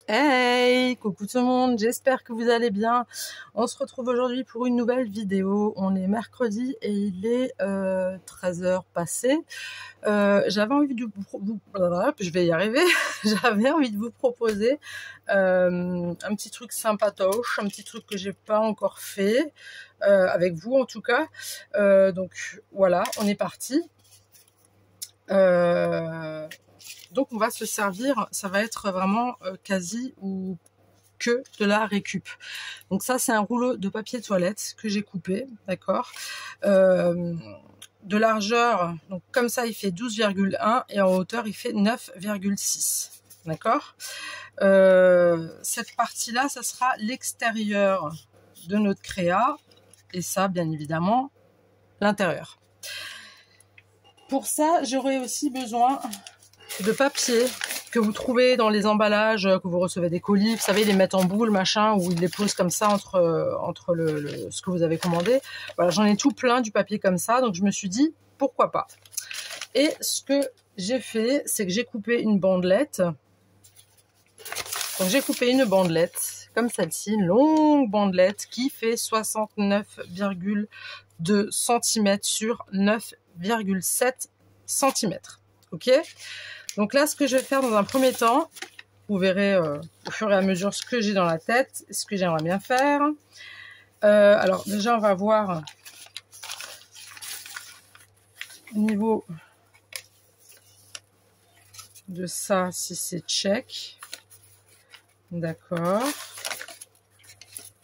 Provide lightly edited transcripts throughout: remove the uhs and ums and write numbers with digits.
Hey, coucou tout le monde, j'espère que vous allez bien. On se retrouve aujourd'hui pour une nouvelle vidéo. On est mercredi et il est 13h passé. J'avais envie de je vais y arriver. J'avais envie de vous proposer un petit truc sympatoche, un petit truc que j'ai pas encore fait avec vous en tout cas. Donc voilà, on est parti. Donc on va se servir, ça va être vraiment quasi ou que de la récup. Donc ça c'est un rouleau de papier toilette que j'ai coupé, d'accord, de largeur, donc comme ça il fait 12,1 et en hauteur il fait 9,6, d'accord. Cette partie là ça sera l'extérieur de notre créa et ça bien évidemment l'intérieur. Pour ça j'aurai aussi besoin de papier que vous trouvez dans les emballages, que vous recevez des colis, vous savez, ils les mettent en boule, machin, ou ils les posent comme ça entre ce que vous avez commandé. Voilà, j'en ai tout plein du papier comme ça, donc je me suis dit, pourquoi pas. Et ce que j'ai fait, c'est que j'ai coupé une bandelette. Donc j'ai coupé une bandelette, comme celle-ci, une longue bandelette qui fait 69,2 cm sur 9,7 cm. Ok ? Donc là, ce que je vais faire dans un premier temps, vous verrez au fur et à mesure ce que j'ai dans la tête, ce que j'aimerais bien faire. Alors déjà, on va voir au niveau de ça, si c'est check. D'accord.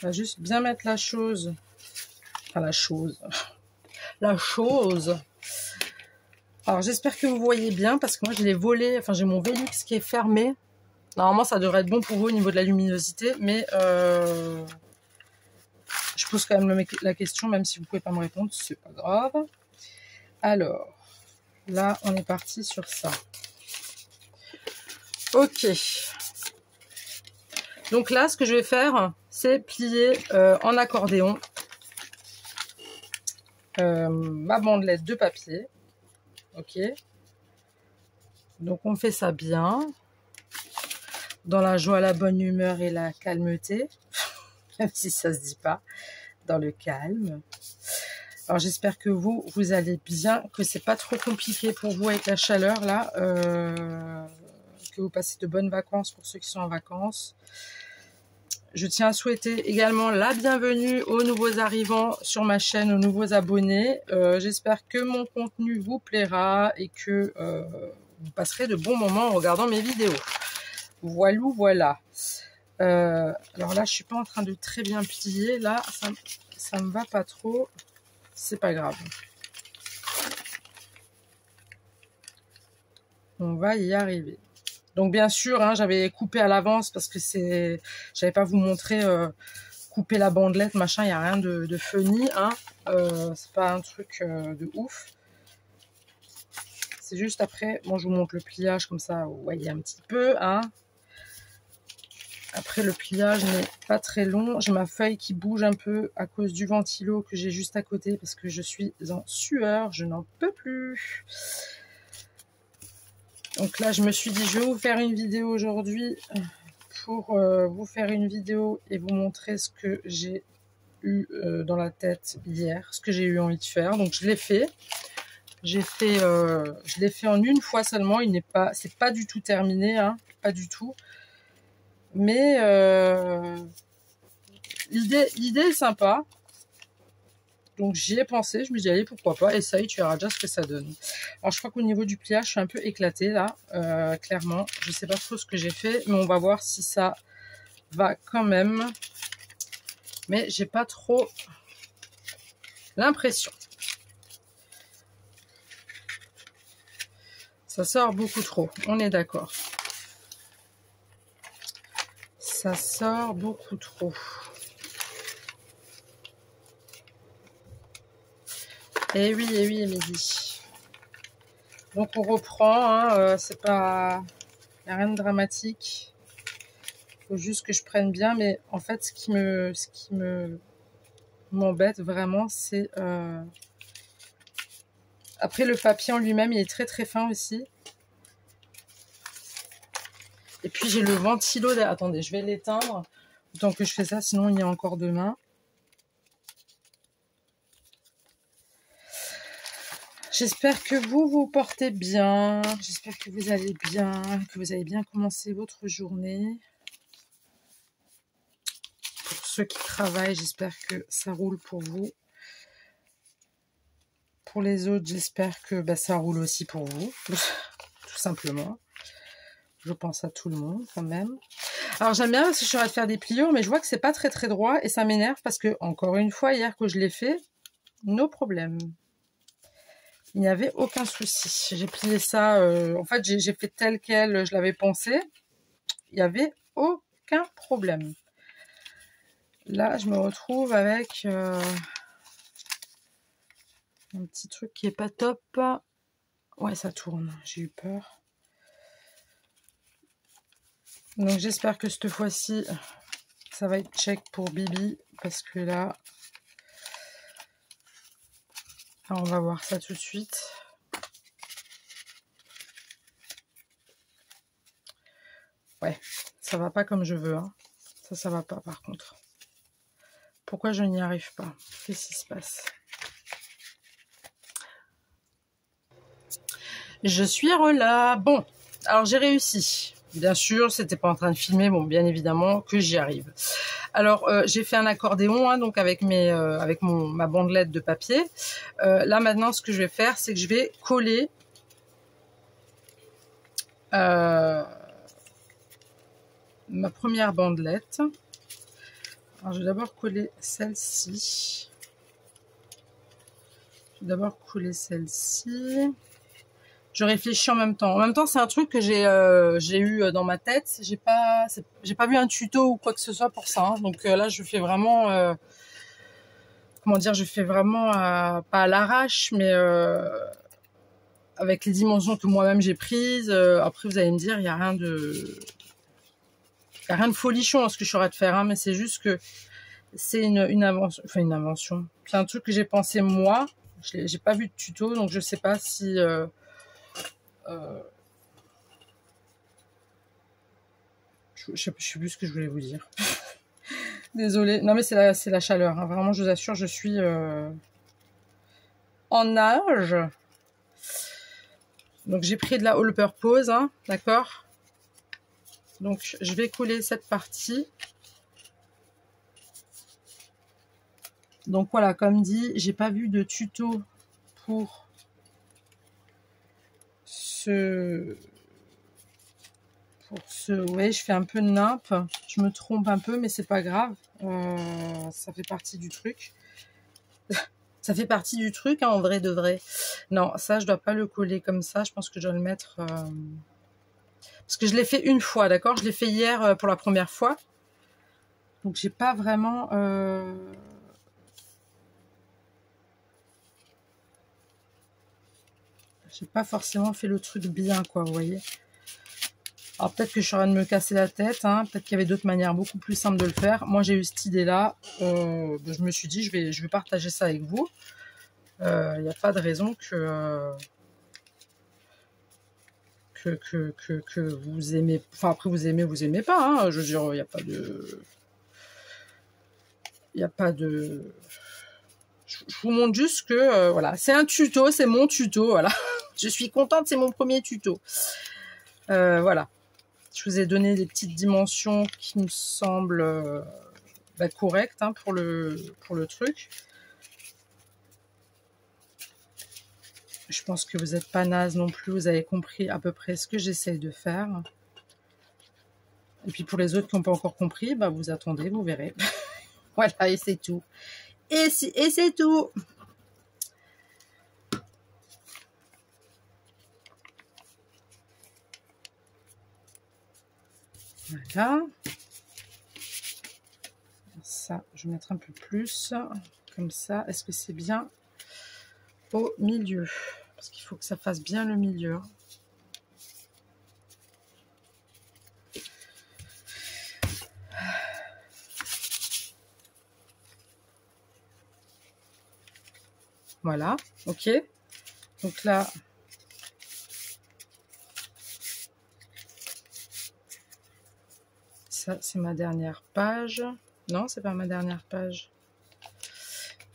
On va juste bien mettre la chose. Enfin, la chose. La chose. Alors j'espère que vous voyez bien parce que moi je l'ai volé, enfin j'ai mon Velux qui est fermé. Normalement ça devrait être bon pour vous au niveau de la luminosité, mais je pose quand même la question, même si vous pouvez pas me répondre, c'est pas grave. Alors, là on est parti sur ça. Ok. Donc là ce que je vais faire, c'est plier en accordéon ma bandelette de papier. Ok. Donc on fait ça bien, dans la joie, la bonne humeur et la calmeté, même si ça se dit pas, dans le calme. Alors j'espère que vous allez bien, que c'est pas trop compliqué pour vous avec la chaleur là, que vous passez de bonnes vacances pour ceux qui sont en vacances. Je tiens à souhaiter également la bienvenue aux nouveaux arrivants sur ma chaîne, aux nouveaux abonnés. J'espère que mon contenu vous plaira et que vous passerez de bons moments en regardant mes vidéos. Voilou, voilà. Alors là, je suis pas en train de très bien plier. Là, ça me va pas trop. C'est pas grave. On va y arriver. Donc bien sûr, hein, j'avais coupé à l'avance parce que j'avais pas vous montrer couper la bandelette, machin. Il y a rien de funny, hein. C'est pas un truc de ouf. C'est juste après. Bon, je vous montre le pliage comme ça. Vous voyez un petit peu, hein. Après, le pliage n'est pas très long. J'ai ma feuille qui bouge un peu à cause du ventilo que j'ai juste à côté parce que je suis en sueur. Je n'en peux plus. Donc là, je me suis dit, je vais vous faire une vidéo aujourd'hui pour vous faire une vidéo et vous montrer ce que j'ai eu dans la tête hier, ce que j'ai eu envie de faire. Donc je l'ai fait. Je l'ai fait en une fois seulement. C'est pas du tout terminé, hein, pas du tout. Mais l'idée est sympa. Donc j'y ai pensé, je me dis allez pourquoi pas, essaye, tu verras déjà ce que ça donne. Alors je crois qu'au niveau du pliage, je suis un peu éclatée là, clairement. Je sais pas trop ce que j'ai fait, mais on va voir si ça va quand même. Mais j'ai pas trop l'impression. Ça sort beaucoup trop, on est d'accord. Ça sort beaucoup trop. Et oui, Émilie. Donc on reprend, hein, c'est pas... Il n'y a rien de dramatique. Il faut juste que je prenne bien, mais en fait, ce qui m'embête vraiment, c'est... Après, le papier en lui-même, il est très très fin aussi. Et puis j'ai le ventilo. Attendez, je vais l'éteindre. Tant que je fais ça, sinon il y a encore demain. J'espère que vous vous portez bien. J'espère que vous allez bien, que vous avez bien commencé votre journée. Pour ceux qui travaillent, j'espère que ça roule pour vous. Pour les autres, j'espère que ça roule aussi pour vous. Tout simplement. Je pense à tout le monde quand même. Alors j'aime bien parce que je suis en train de faire des pliures, mais je vois que c'est pas très très droit et ça m'énerve parce que, encore une fois, hier que je l'ai fait, no problème. Il n'y avait aucun souci. J'ai plié ça, en fait j'ai fait tel quel je l'avais pensé. Il n'y avait aucun problème. Là, je me retrouve avec un petit truc qui est pas top. Ouais, ça tourne. J'ai eu peur. Donc j'espère que cette fois-ci, ça va être check pour Bibi. Parce que là, on va voir ça tout de suite. Ouais, ça va pas comme je veux. Hein. Ça va pas par contre. Pourquoi je n'y arrive pas? Qu'est-ce qui se passe? Je suis là. Bon, alors j'ai réussi. Bien sûr, c'était pas en train de filmer, bon, bien évidemment que j'y arrive. Alors, j'ai fait un accordéon, hein, donc avec ma bandelette de papier. Là, maintenant, ce que je vais faire, c'est que je vais coller ma première bandelette. Alors, je vais d'abord coller celle-ci. Je réfléchis en même temps. En même temps, c'est un truc que j'ai eu dans ma tête. J'ai pas vu un tuto ou quoi que ce soit pour ça. Hein. Donc là, je fais vraiment, comment dire, je fais vraiment pas à l'arrache, mais avec les dimensions que moi-même j'ai prises. Après, vous allez me dire, il y a rien de folichon dans ce que je suis en train de faire, hein, mais c'est juste que c'est une invention. Enfin, une invention. C'est un truc que j'ai pensé moi. J'ai pas vu de tuto, donc je sais pas si je sais plus ce que je voulais vous dire. Désolée. Non mais c'est la chaleur. Hein. Vraiment, je vous assure, je suis en nage. Donc j'ai pris de la all purpose, hein, d'accord. Donc je vais coller cette partie. Donc voilà, comme dit, j'ai pas vu de tuto pour ce. Ouais, je fais un peu de nimpe. Je me trompe un peu, mais c'est pas grave. Ça fait partie du truc. Ça fait partie du truc, hein, en vrai de vrai. Non, ça, je dois pas le coller comme ça. Je pense que je dois le mettre... Parce que je l'ai fait une fois, d'accord? Je l'ai fait hier pour la première fois. Donc, j'ai pas vraiment... J'ai pas forcément fait le truc bien, quoi, vous voyez? Alors, peut-être que je suis en train de me casser la tête. Hein. Peut-être qu'il y avait d'autres manières beaucoup plus simples de le faire. Moi, j'ai eu cette idée-là. Je me suis dit, je vais partager ça avec vous. Il n'y a pas de raison que vous aimez. Enfin, après, vous aimez pas. Hein. Je veux dire, il n'y a pas de... Il n'y a pas de... Je vous montre juste que, voilà, c'est un tuto, c'est mon tuto, voilà. Je suis contente, c'est mon premier tuto. Voilà. Je vous ai donné des petites dimensions qui me semblent correctes, hein, pour le truc. Je pense que vous n'êtes pas naze non plus, vous avez compris à peu près ce que j'essaye de faire. Et puis pour les autres qui n'ont pas encore compris, vous attendez, vous verrez. Voilà, et c'est tout. Et c'est tout. Voilà. Ça, je vais mettre un peu plus. Comme ça, est-ce que c'est bien au milieu? Parce qu'il faut que ça fasse bien le milieu. Voilà, ok. Donc là, ça, c'est ma dernière page. Non, c'est pas ma dernière page.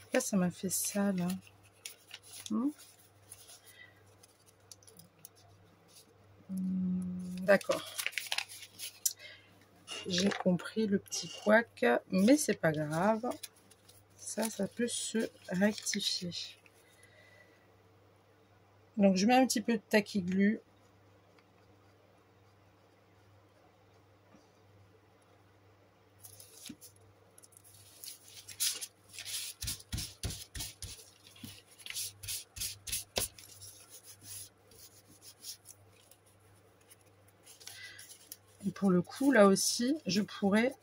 Pourquoi ça m'a fait ça, là? D'accord. J'ai compris le petit couac, mais c'est pas grave. Ça peut se rectifier. Donc, je mets un petit peu de taquiglu. Et pour le coup, là aussi, je pourrais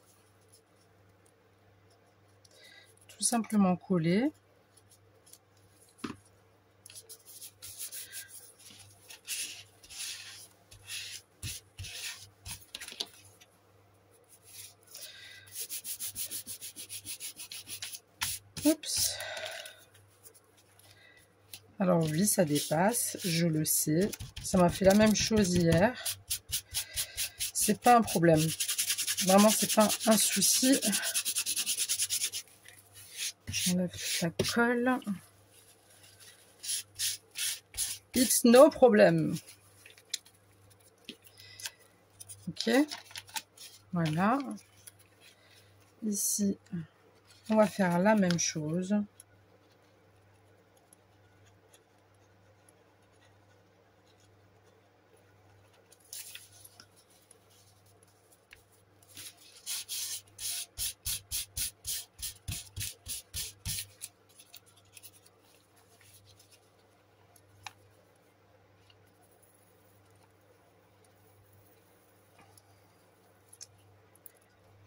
tout simplement coller. Oups. Alors oui, ça dépasse, je le sais. Ça m'a fait la même chose hier. C'est pas un problème. Vraiment, c'est pas un souci. J'enlève toute la colle. It's no problem. Ok. Voilà. Ici, on va faire la même chose.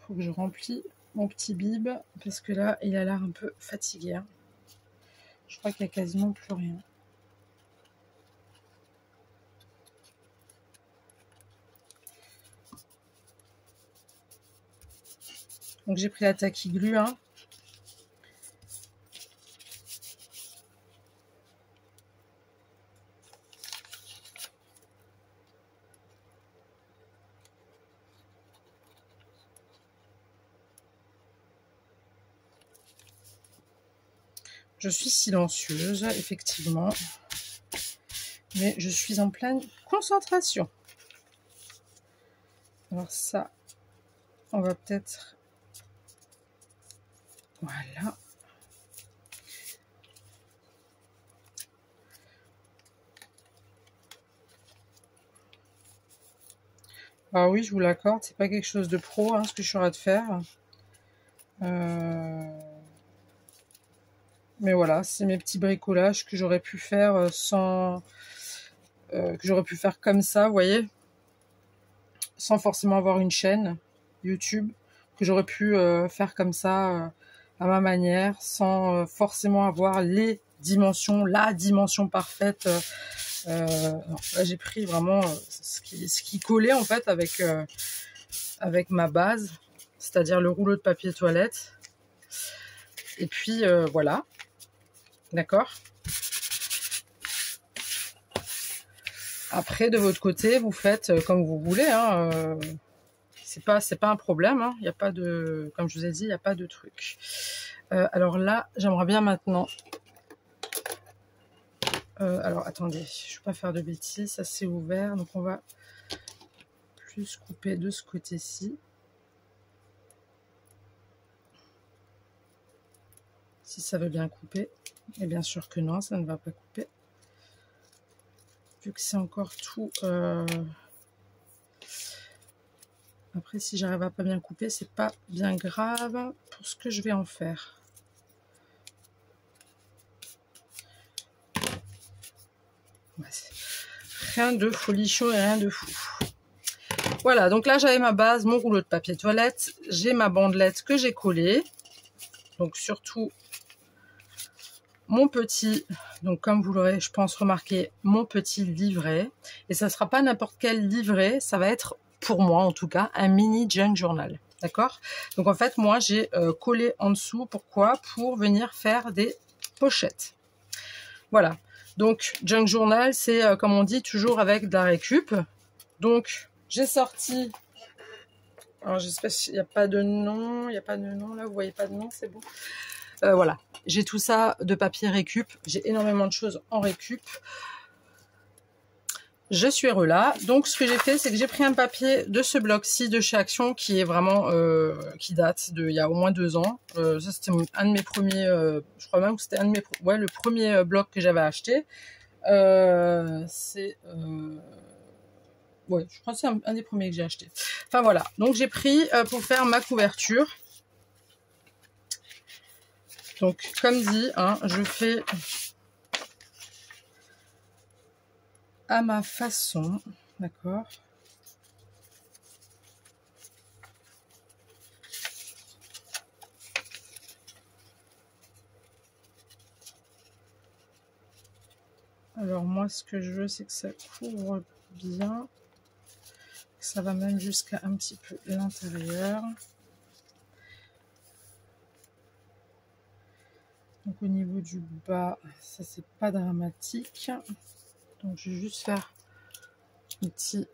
Faut que je remplis mon petit bib parce que là, il a l'air un peu fatigué. Hein. Je crois qu'il n'y a quasiment plus rien. Donc j'ai pris la taquiglu. Hein. Je suis silencieuse, effectivement. Mais je suis en pleine concentration. Alors ça, on va peut-être... Voilà. Ah oui, je vous l'accorde, c'est pas quelque chose de pro, hein, ce que je suis en train de faire. Mais voilà, c'est mes petits bricolages que j'aurais pu faire sans... que j'aurais pu faire comme ça, vous voyez, sans forcément avoir une chaîne YouTube, que j'aurais pu faire comme ça à ma manière, sans forcément avoir les dimensions, la dimension parfaite. Non, là j'ai pris vraiment ce qui collait en fait avec ma base, c'est-à-dire le rouleau de papier toilette. Et puis voilà, d'accord. Après, de votre côté, vous faites comme vous voulez. Hein, c'est pas un problème. Hein, y a pas de, comme je vous ai dit, il n'y a pas de truc. Alors là, j'aimerais bien maintenant. Alors attendez, je ne vais pas faire de bêtises. Ça c'est ouvert, donc on va plus couper de ce côté-ci. Si ça veut bien couper. Et bien sûr que non, ça ne va pas couper. Vu que c'est encore tout... Après, si j'arrive à pas bien couper, c'est pas bien grave pour ce que je vais en faire. Ouais, rien de folichon et rien de fou. Voilà, donc là j'avais ma base, mon rouleau de papier toilette. J'ai ma bandelette que j'ai collée. Donc surtout mon petit, donc comme vous l'aurez je pense remarqué, mon petit livret. Et ça ne sera pas n'importe quel livret, ça va être pour moi en tout cas un mini junk journal. D'accord? Donc en fait moi j'ai collé en dessous, pourquoi? Pour venir faire des pochettes. Voilà, donc junk journal c'est comme on dit toujours avec de la récup. Donc j'ai sorti Alors j'espère qu'il n'y a pas de nom. Il n'y a pas de nom là. Vous voyez pas de nom, c'est bon. Voilà. J'ai tout ça de papier récup. J'ai énormément de choses en récup. Je suis heureux là. Donc ce que j'ai fait, c'est que j'ai pris un papier de ce bloc-ci de chez Action qui est vraiment qui date de il y a au moins 2 ans. Ça c'était un de mes premiers, je crois même que c'était un de mes le premier bloc que j'avais acheté. C'est je crois que c'est un des premiers que j'ai acheté. Enfin voilà. Donc j'ai pris pour faire ma couverture. Donc comme dit, hein, je fais à ma façon, d'accord. Alors moi, ce que je veux, c'est que ça couvre bien, que ça va même jusqu'à un petit peu l'intérieur. Donc au niveau du bas, ça c'est pas dramatique. Donc je vais juste faire un petit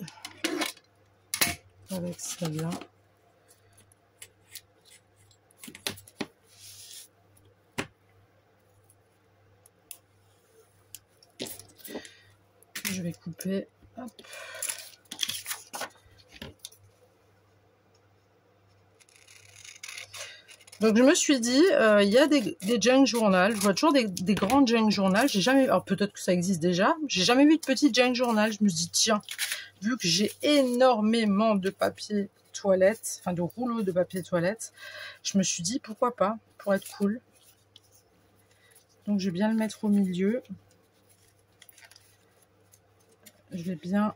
avec celle-là. Je vais couper. Hop. Donc je me suis dit, il y a des junk journal. Je vois toujours des grands junk journal. J'ai jamais, alors peut-être que ça existe déjà. J'ai jamais vu de petits junk journal. Je me suis dit tiens, vu que j'ai énormément de papier toilette, enfin de rouleaux de papier toilette, je me suis dit pourquoi pas, pour être cool. Donc je vais bien le mettre au milieu. Je vais bien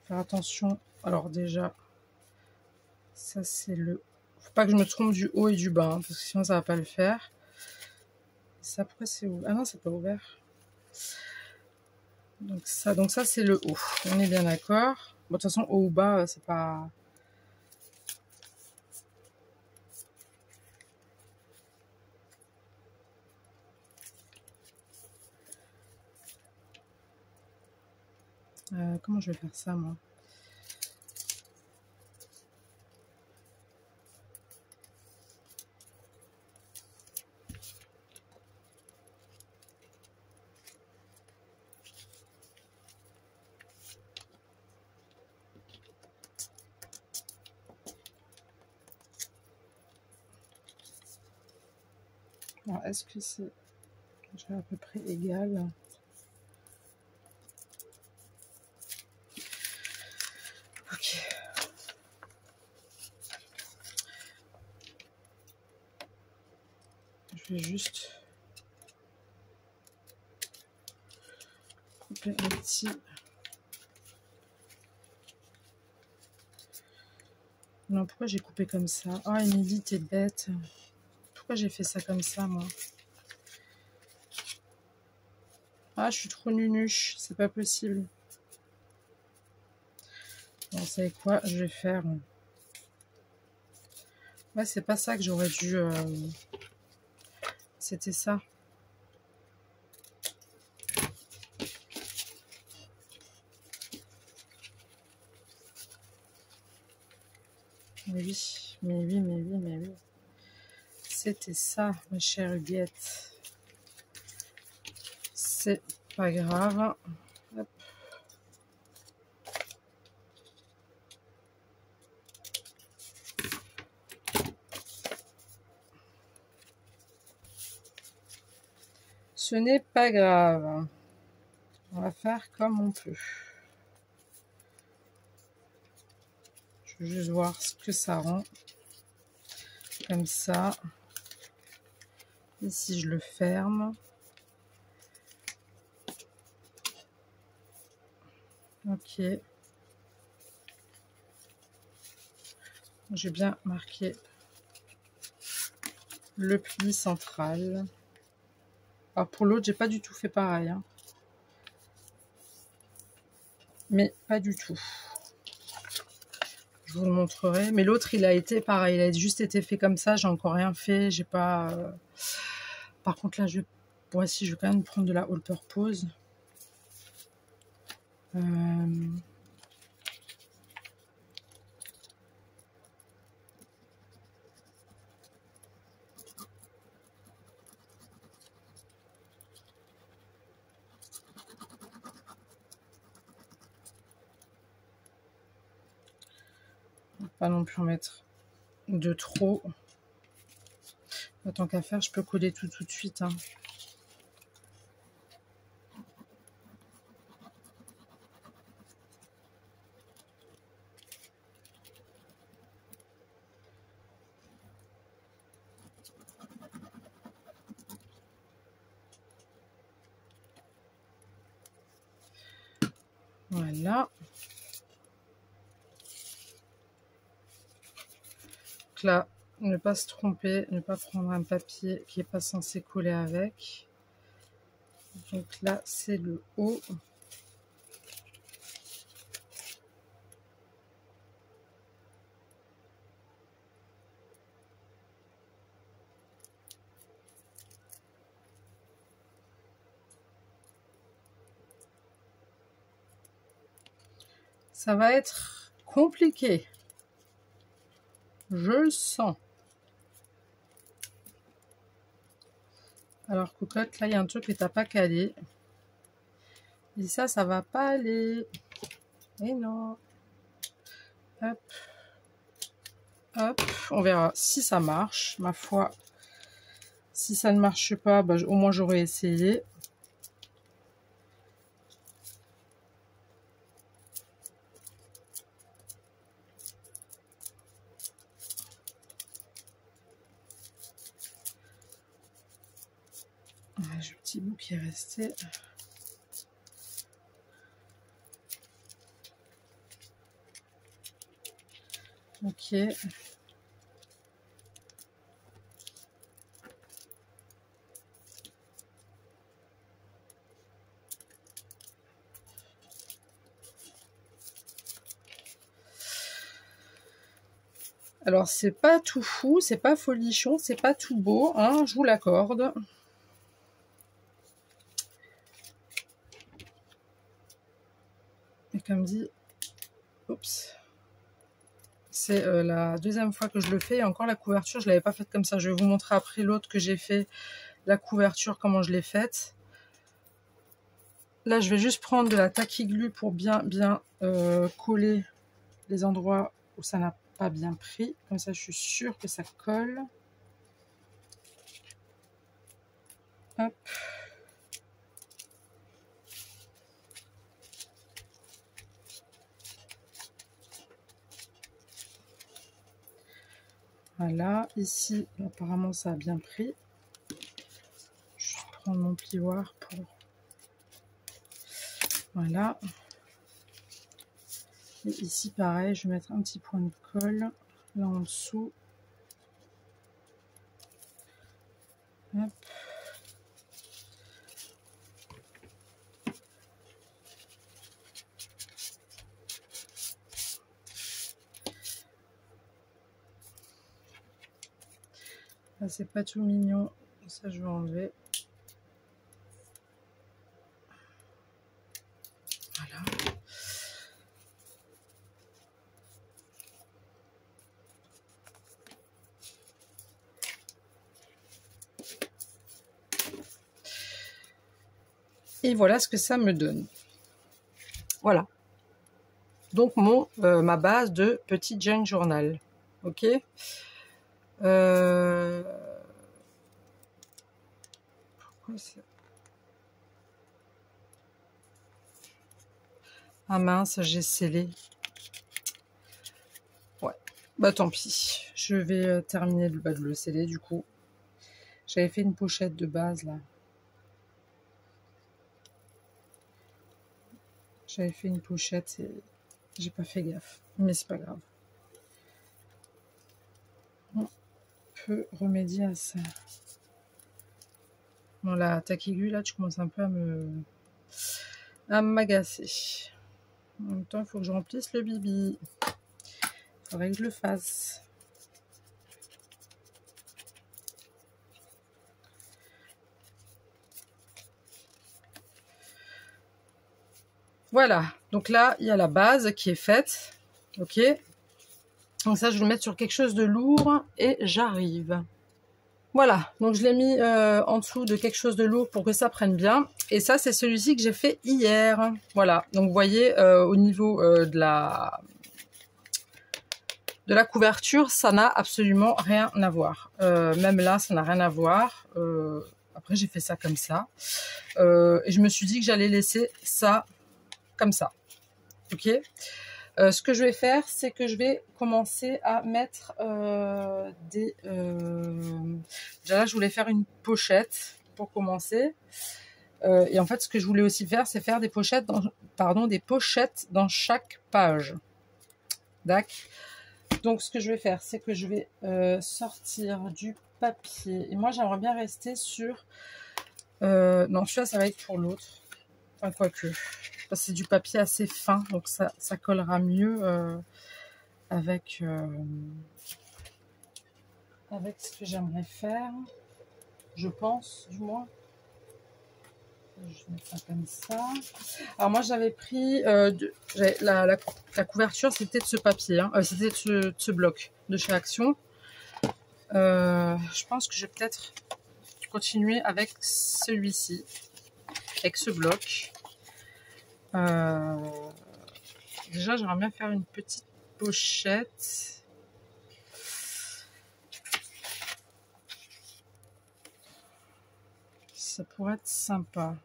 faire attention. Alors déjà, ça c'est le... Faut pas que je me trompe du haut et du bas, hein, parce que sinon ça va pas le faire. Ça, pourquoi c'est ouvert? Ah non, c'est pas ouvert. Donc ça c'est le haut. On est bien d'accord. Bon, de toute façon, haut ou bas, c'est pas... comment je vais faire ça, moi? Alors, est-ce que c'est à peu près égal? Ok. Je vais juste couper un petit... Non, pourquoi j'ai coupé comme ça? Oh, Émilie, t'es bête. Pourquoi j'ai fait ça comme ça, moi? Ah, je suis trop nunuche. C'est pas possible. Bon, vous savez quoi? Je vais faire... Ouais, c'est pas ça que j'aurais dû... C'était ça. Mais oui, mais oui, mais oui, mais oui. C'était ça, ma chère Huguette. C'est pas grave. Hop. Ce n'est pas grave. On va faire comme on peut. Je vais juste voir ce que ça rend. Comme ça. Ici, je le ferme. Ok. J'ai bien marqué le pli central. Alors pour l'autre, j'ai pas du tout fait pareil. Hein. Mais pas du tout. Je vous le montrerai. Mais l'autre, il a été pareil. Il a juste été fait comme ça. J'ai encore rien fait. J'ai pas... Par contre, là, je vais... Bon, si, je vais quand même prendre de la all purpose. pas non plus en mettre de trop. Tant qu'à faire, je peux coller tout de suite. Hein. Voilà. Donc là, ne pas se tromper, ne pas prendre un papier qui n'est pas censé coller avec. Donc là, c'est le haut. Ça va être compliqué. Je le sens. Alors, cocotte, là, il y a un truc que tu n'as pas calé. Et ça va pas aller. Et non. Hop. Hop. On verra si ça marche. Ma foi, si ça ne marche pas, bah, au moins j'aurais essayé. J'ai le petit bout qui est resté. Ok. Alors, c'est pas tout fou, c'est pas folichon, c'est pas tout beau, hein, je vous l'accorde. Et comme dit, oups, c'est la deuxième fois que je le fais. Et encore la couverture, je l'avais pas faite comme ça. Je vais vous montrer après l'autre que j'ai fait, la couverture, comment je l'ai faite. Là, je vais juste prendre de la tacky glue pour bien coller les endroits où ça n'a pas bien pris. Comme ça, je suis sûre que ça colle. Hop. Voilà, ici, apparemment, ça a bien pris. Je vais prendre mon plioir pour... Voilà. Et ici, pareil, je vais mettre un petit point de colle, là en dessous. Hop. Là, c'est pas tout mignon. Ça, je vais enlever. Voilà. Et voilà ce que ça me donne. Voilà. Donc, ma base de petit junk journal. Ok. Pourquoi c'est... Ah mince, j'ai scellé. Ouais, bah tant pis. Je vais terminer de le sceller du coup. J'avais fait une pochette de base là. J'avais fait une pochette et j'ai pas fait gaffe. Mais c'est pas grave. On peut remédier à ça. Bon, la tacky glue là, tu commences un peu à m'agacer. En même temps, il faut que je remplisse le bibi. Il faudrait que je le fasse. Voilà. Donc là, il y a la base qui est faite. Ok. Donc ça, je vais le mettre sur quelque chose de lourd et j'arrive. Voilà. Donc je l'ai mis en dessous de quelque chose de lourd pour que ça prenne bien. Et ça, c'est celui-ci que j'ai fait hier. Voilà. Donc vous voyez, au niveau de la... de la couverture, ça n'a absolument rien à voir. Même là, ça n'a rien à voir. Après, j'ai fait ça comme ça. Et je me suis dit que j'allais laisser ça comme ça. Ok. Ce que je vais faire, c'est que je vais commencer à mettre des... Déjà là, je voulais faire une pochette pour commencer. Et en fait, ce que je voulais aussi faire, c'est faire des pochettes des pochettes dans chaque page. D'accord. Donc, ce que je vais faire, c'est que je vais sortir du papier. Et moi, j'aimerais bien rester sur... non, celui-là, ça va être pour l'autre. Enfin, quoique. C'est du papier assez fin, donc ça collera mieux avec ce que j'aimerais faire. Je pense, du moins. Je vais mettre ça comme ça. Alors moi j'avais pris la couverture, c'était de ce papier, hein. C'était de ce bloc de chez Action. Je pense que je vais peut-être continuer avec celui-ci, avec ce bloc. Déjà j'aimerais bien faire une petite pochette. Ça pourrait être sympa.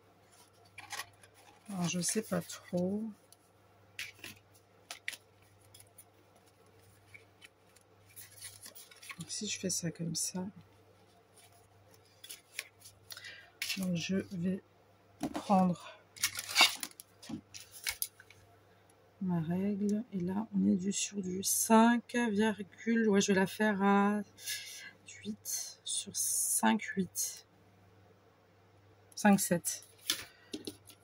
Alors, je sais pas trop. Donc, si je fais ça comme ça, donc je vais prendre ma règle. Et là, on est sur du 5, ouais, je vais la faire à 8 sur 5, 8. 5, 7.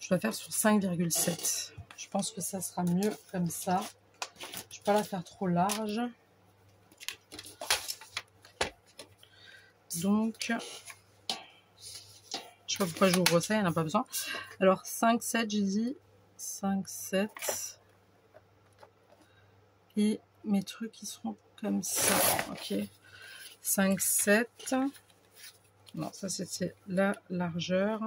Je vais la faire sur 5,7. Je pense que ça sera mieux comme ça. Je ne vais pas la faire trop large. Donc, je ne sais pas pourquoi j'ouvre ça, il n'y en a pas besoin. Alors, 5, 7, j'ai dit 5, 7. Et mes trucs, qui seront comme ça. Ok. 5, 7. Non, ça, c'était la largeur.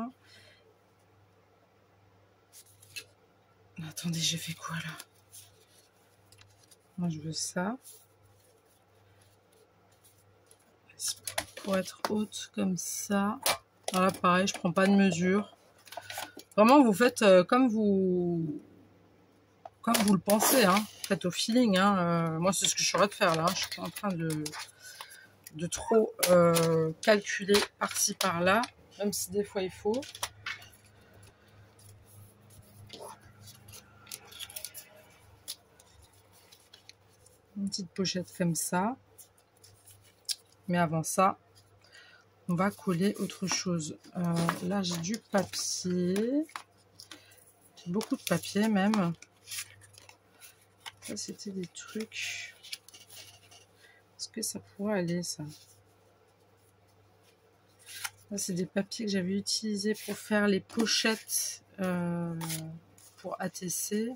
Attendez, j'ai fait quoi là? Moi, je veux ça. Pour être haute comme ça. Voilà, pareil, je prends pas de mesure. Vraiment, vous faites comme vous le pensez, hein. Faites au feeling, hein. Moi, c'est ce que je suis en train de faire là. Je suis en train de trop calculer par-ci par-là, même si des fois il faut. Une petite pochette comme ça. Mais avant ça, on va coller autre chose. Là, j'ai du papier. Beaucoup de papier même. Ça, c'était des trucs. Est-ce que ça pourrait aller, ça? Là, c'est des papiers que j'avais utilisés pour faire les pochettes pour ATC.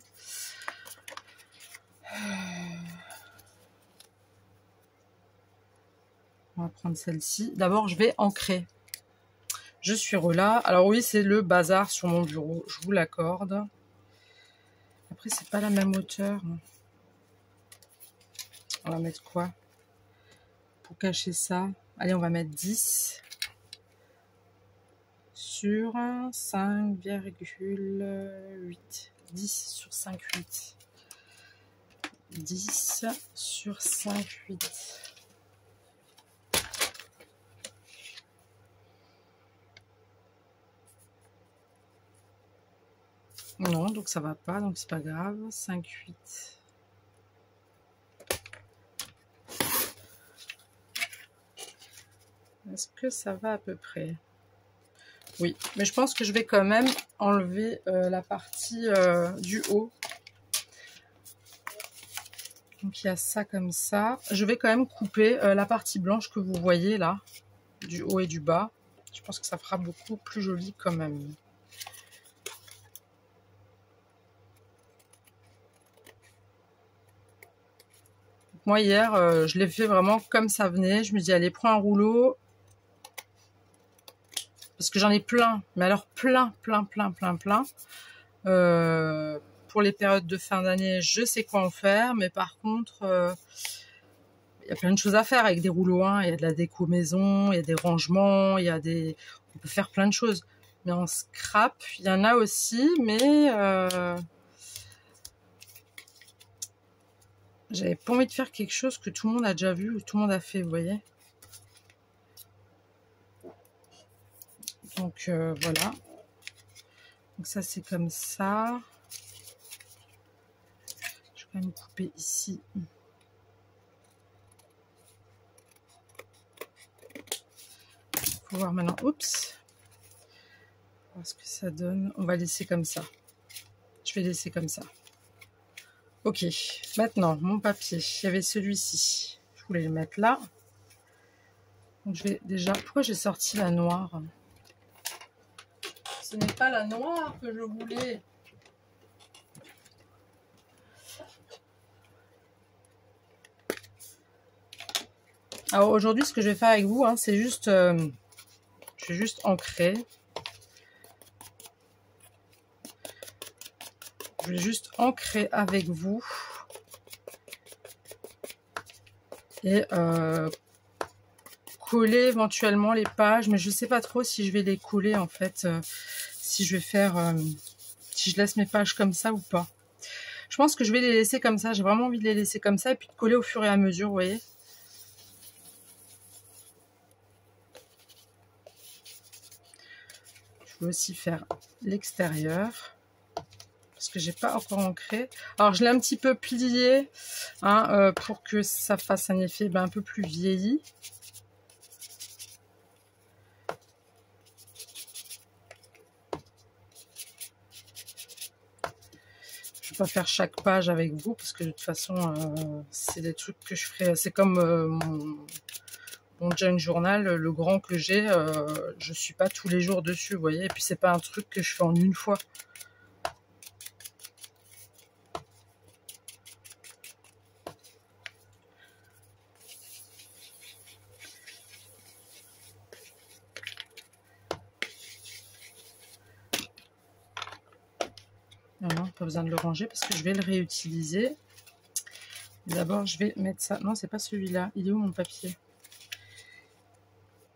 On va prendre celle-ci. D'abord, je vais ancrer. Je suis relâ. Alors oui, c'est le bazar sur mon bureau. Je vous l'accorde. Après, c'est pas la même hauteur. On va mettre quoi pour cacher ça? Allez, on va mettre 10 sur 5,8. 10 sur 5,8. 10 sur 5,8. Non, donc ça va pas, donc c'est pas grave. 5,8. Est-ce que ça va à peu près? Oui, mais je pense que je vais quand même enlever la partie du haut. Donc il y a ça comme ça. Je vais quand même couper la partie blanche que vous voyez là, du haut et du bas. Je pense que ça fera beaucoup plus joli quand même. Moi hier, je l'ai fait vraiment comme ça venait. Je me dis allez, prends un rouleau. Parce que j'en ai plein. Mais alors plein. Pour les périodes de fin d'année, je sais quoi en faire. Mais par contre, il y a plein de choses à faire avec des rouleaux, hein. Il y a de la déco maison, il y a des rangements, il y a des... On peut faire plein de choses. Mais en scrap, il y en a aussi, mais... J'avais pas envie de faire quelque chose que tout le monde a déjà vu ou tout le monde a fait, vous voyez. Donc voilà. Donc ça c'est comme ça. Je vais quand même couper ici. Faut voir maintenant. Oups. Voir ce que ça donne. On va laisser comme ça. Je vais laisser comme ça. Ok. Maintenant, mon papier. Il y avait celui-ci. Je voulais le mettre là. Donc je vais déjà... Pourquoi j'ai sorti la noire? Ce n'est pas la noire que je voulais. Alors aujourd'hui, ce que je vais faire avec vous, hein, c'est juste... je vais juste ancrer. Je vais juste ancrer avec vous. Et coller éventuellement les pages. Mais je ne sais pas trop si je vais les coller en fait. Si je vais faire... si je laisse mes pages comme ça ou pas. Je pense que je vais les laisser comme ça. J'ai vraiment envie de les laisser comme ça. Et puis de coller au fur et à mesure, vous voyez. Je vais aussi faire l'extérieur. Parce que j'ai pas encore ancré. Alors je l'ai un petit peu plié hein, pour que ça fasse un effet un peu plus vieilli. Je vais pas faire chaque page avec vous parce que de toute façon c'est des trucs que je ferai. C'est comme mon junk journal, le grand que j'ai, je suis pas tous les jours dessus, vous voyez. Et puis c'est pas un truc que je fais en une fois. Non, pas besoin de le ranger parce que je vais le réutiliser. D'abord, je vais mettre ça. Non, c'est pas celui-là. Il est où mon papier?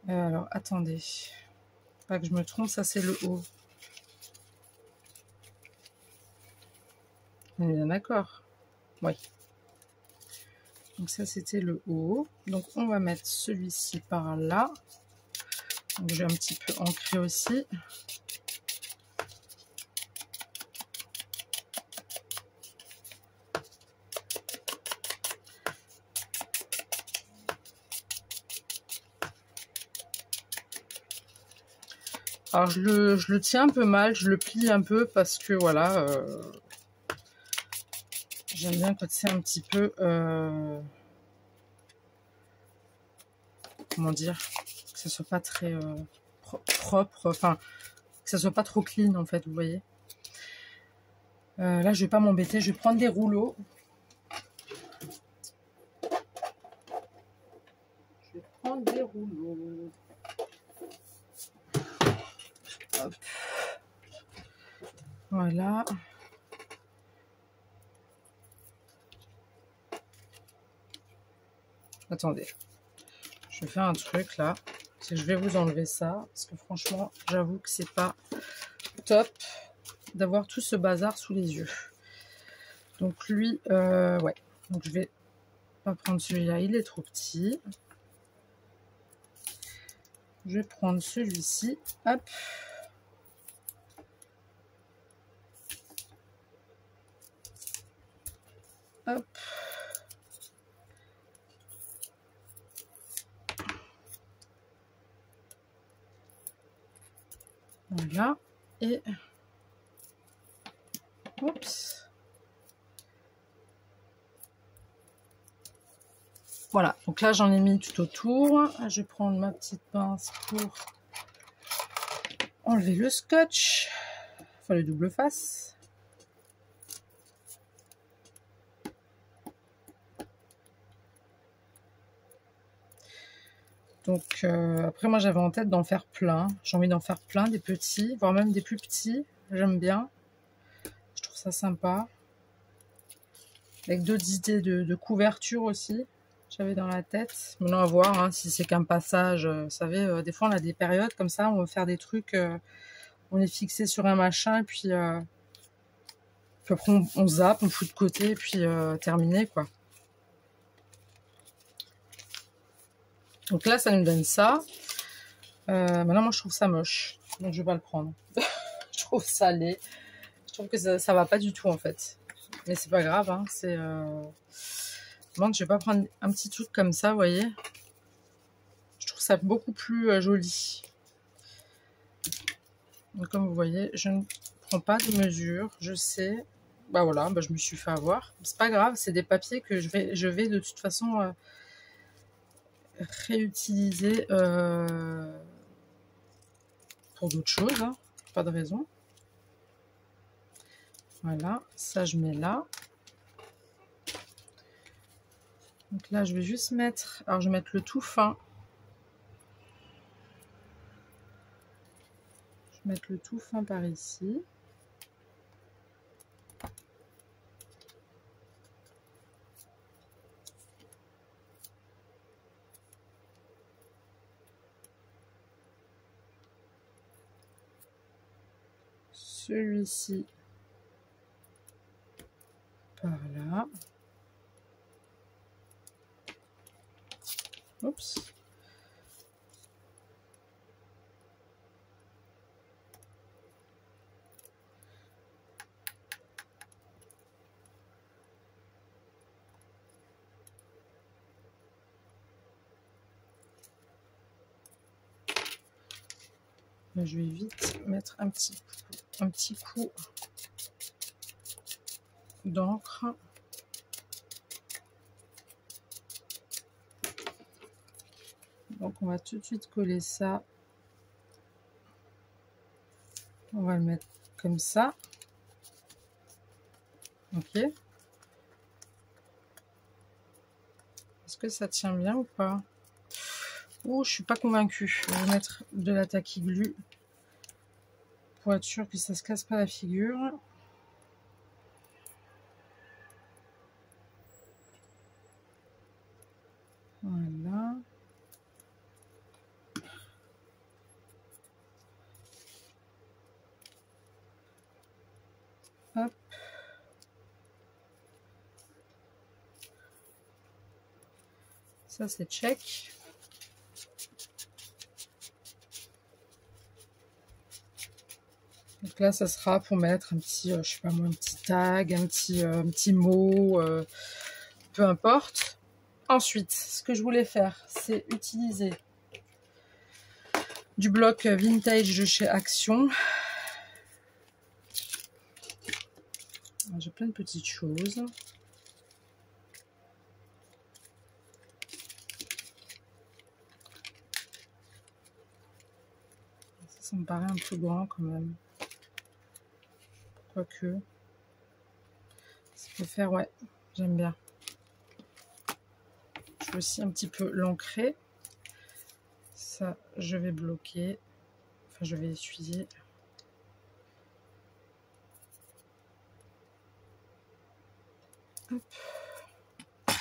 Alors, attendez. Pas que je me trompe, ça c'est le haut. On est bien d'accord. Oui. Donc ça c'était le haut. Donc on va mettre celui-ci par là. Donc je vais un petit peu ancrer aussi. Alors je le tiens un peu mal, je le plie un peu parce que voilà, j'aime bien quand c'est un petit peu, comment dire, que ça soit pas très propre, enfin que ça soit pas trop clean en fait, vous voyez. Là je vais pas m'embêter, je vais prendre des rouleaux. Je vais prendre des rouleaux. Hop. Voilà. Attendez. Je vais faire un truc là. C'est que je vais vous enlever ça. Parce que franchement, j'avoue que c'est pas top d'avoir tout ce bazar sous les yeux. Donc lui, ouais. Donc je vais pas prendre celui-là, il est trop petit. Je vais prendre celui-ci. Hop. Hop. Voilà. Et... Oups. Voilà. Donc là, j'en ai mis tout autour. Je vais prendre ma petite pince pour enlever le scotch. Enfin, le double face. Donc après moi j'avais en tête d'en faire plein. J'ai envie d'en faire plein, des petits, voire même des plus petits. J'aime bien. Je trouve ça sympa. Avec d'autres idées de couverture aussi. j'avais dans la tête. Maintenant, à voir hein, si c'est qu'un passage. Vous savez, des fois, on a des périodes comme ça, on veut faire des trucs, on est fixé sur un machin, et puis après, on zappe, on fout de côté, et puis terminé, quoi. Donc là, ça nous donne ça. Maintenant, moi, je trouve ça moche. Donc, je vais pas le prendre. Je trouve ça laid. Je trouve que ça va pas du tout, en fait. Mais c'est pas grave, hein. C'est... Bon, je vais pas prendre un petit truc comme ça, vous voyez. Je trouve ça beaucoup plus joli. Donc, comme vous voyez, je ne prends pas de mesure. Je sais... Bah voilà, bah, je me suis fait avoir. C'est pas grave, c'est des papiers que je vais de toute façon réutiliser pour d'autres choses. Hein. Pas de raison. Voilà, ça je mets là. Donc là, je vais juste mettre... Alors, je vais mettre le tout fin. Je vais mettre le tout fin par ici. Celui-ci par là. Oups. Là, je vais vite mettre un petit coup d'encre. Donc on va tout de suite coller ça. On va le mettre comme ça. Ok. Est-ce que ça tient bien ou pas? Ouh, je suis pas convaincue. Je vais mettre de la tacky glue pour être sûr que ça se casse pas la figure. Voilà. Hop. Ça c'est check. Donc là, ça sera pour mettre un petit, je sais pas moi, un petit tag, un petit mot, peu importe. Ensuite, ce que je voulais faire, c'est utiliser du bloc vintage de chez Action. J'ai plein de petites choses. Ça me paraît un peu grand quand même. Quoique. Ça peut faire, ouais, j'aime bien. Je vais aussi un petit peu l'ancrer. Ça, je vais bloquer. Enfin, je vais essuyer. Hop.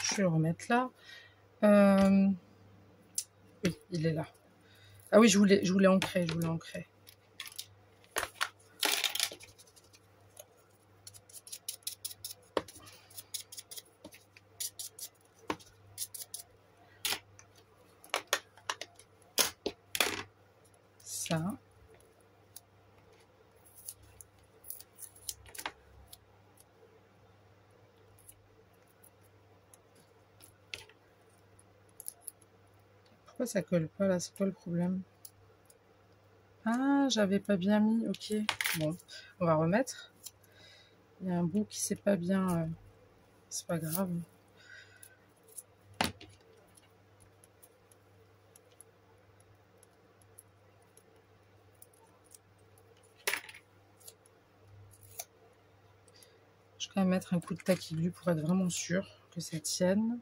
Je vais le remettre là. Oui, il est là. Ah oui, je voulais ancrer, Ça. Pourquoi ça colle pas là? C'est quoi le problème? Ah, j'avais pas bien mis. Ok. Bon, on va remettre. Il y a un bout qui s'est pas bien. C'est pas grave. Je vais quand même mettre un coup de tacky glue pour être vraiment sûr que ça tienne.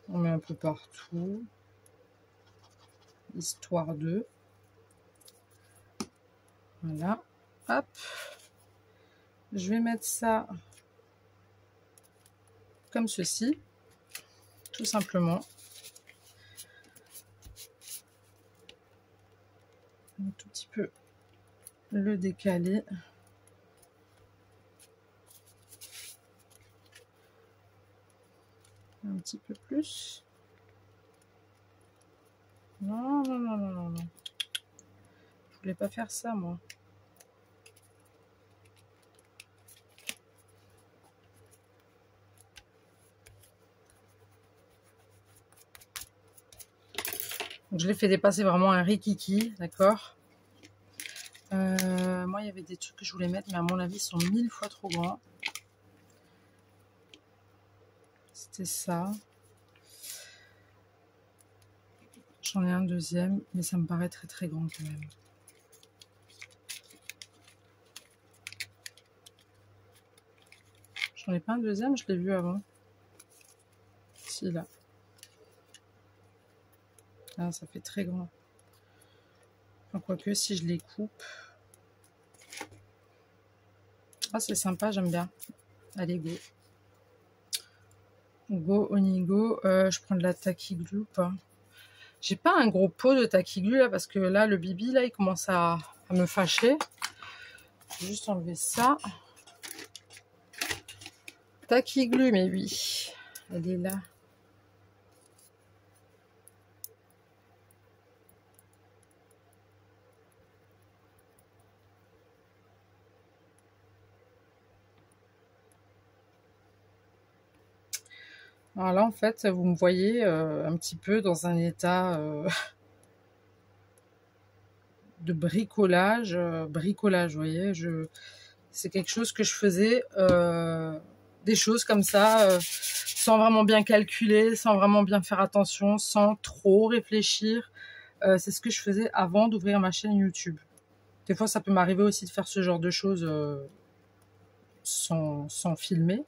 On met un peu partout. Histoire de. Voilà. Hop. Je vais mettre ça comme ceci, tout simplement. Un tout petit peu le décaler. Un petit peu plus. Non, non, non, non, non, non. Je voulais pas faire ça, moi. Donc, je l'ai fait dépasser vraiment un rikiki, d'accord. Moi, il y avait des trucs que je voulais mettre, mais à mon avis, ils sont 1000 fois trop grands. C'était ça. J'en ai un deuxième, mais ça me paraît très très grand quand même. J'en ai pas un deuxième, je l'ai vu avant. Si, là. Ah, ça fait très grand. Enfin, quoique, si je les coupe... Ah, c'est sympa, j'aime bien. Allez, go. Go, Onigo. Je prends de la Tacky Glue ou pas? J'ai pas un gros pot de Tacky Glue là, parce que là, le bibi, là, il commence à me fâcher. Je vais juste enlever ça. Tacky Glue, mais oui. Elle est là. Alors là, en fait, vous me voyez un petit peu dans un état de bricolage. Bricolage, vous voyez. C'est quelque chose que je faisais, des choses comme ça, sans vraiment bien calculer, sans vraiment bien faire attention, sans trop réfléchir. C'est ce que je faisais avant d'ouvrir ma chaîne YouTube. Des fois, ça peut m'arriver aussi de faire ce genre de choses sans filmer.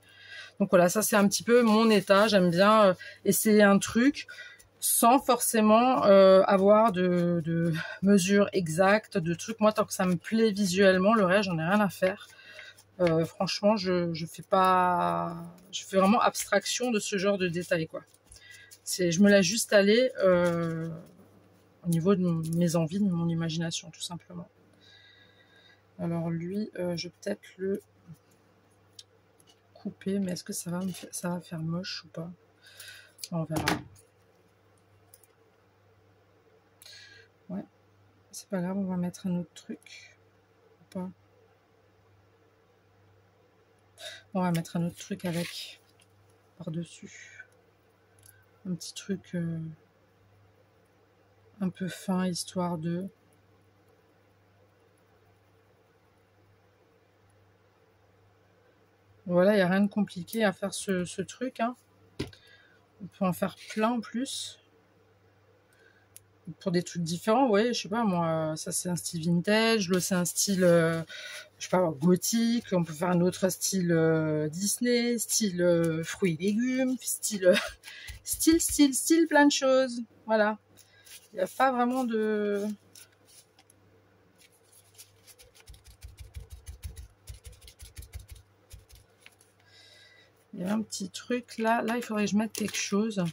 Donc voilà, ça c'est un petit peu mon état. J'aime bien essayer un truc sans forcément avoir de mesures exactes, de trucs. Moi, tant que ça me plaît visuellement, le reste, j'en ai rien à faire. Franchement, je fais vraiment abstraction de ce genre de détails, quoi. Je me laisse juste aller au niveau de mes envies, de mon imagination, tout simplement. Alors lui, je vais peut-être le couper, mais est-ce que ça va faire moche ou pas? On verra. Ouais, c'est pas grave, on va mettre un autre truc. Ou pas? On va mettre un autre truc avec, par-dessus. Un petit truc un peu fin, histoire de... Voilà, il n'y a rien de compliqué à faire ce truc, hein. On peut en faire plein en plus. Pour des trucs différents, ouais, je sais pas, moi, ça c'est un style vintage, l'autre c'est un style, je sais pas, gothique, on peut faire un autre style Disney, style fruits et légumes, style, style, plein de choses, voilà. Il n'y a pas vraiment de... Il y a un petit truc là, il faudrait que je mette quelque chose.